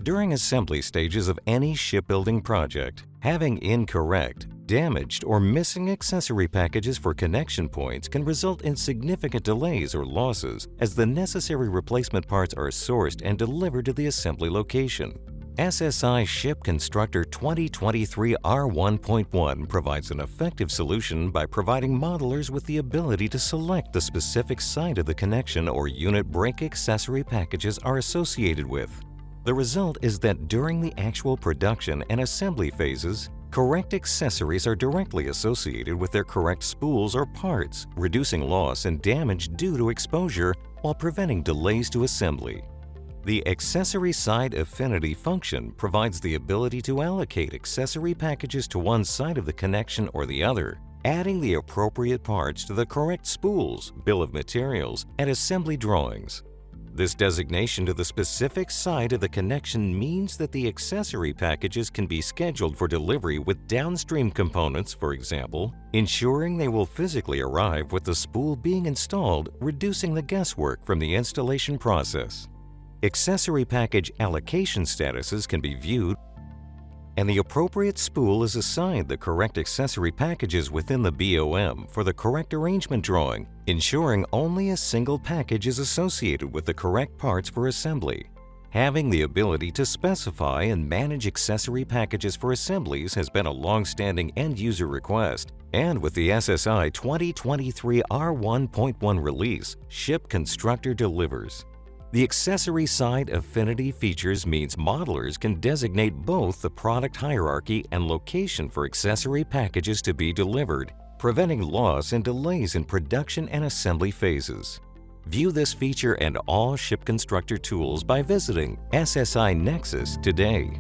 During assembly stages of any shipbuilding project, having incorrect, damaged, or missing accessory packages for connection points can result in significant delays or losses as the necessary replacement parts are sourced and delivered to the assembly location. SSI ShipConstructor 2023 R1.1 provides an effective solution by providing modelers with the ability to select the specific side of the connection or unit brake accessory packages are associated with. The result is that during the actual production and assembly phases, correct accessories are directly associated with their correct spools or parts, reducing loss and damage due to exposure while preventing delays to assembly. The Accessory Side Affinity function provides the ability to allocate accessory packages to one side of the connection or the other, adding the appropriate parts to the correct spools, bill of materials, and assembly drawings. This designation to the specific side of the connection means that the accessory packages can be scheduled for delivery with downstream components, for example, ensuring they will physically arrive with the spool being installed, reducing the guesswork from the installation process. Accessory package allocation statuses can be viewed, and the appropriate spool is assigned the correct accessory packages within the BOM for the correct arrangement drawing, ensuring only a single package is associated with the correct parts for assembly. Having the ability to specify and manage accessory packages for assemblies has been a long-standing end-user request, and with the SSI 2023 R1.1 release, ShipConstructor delivers. The Accessory Side Affinity features means modelers can designate both the product hierarchy and location for accessory packages to be delivered, preventing loss and delays in production and assembly phases. View this feature and all ShipConstructor tools by visiting SSI Nexus today.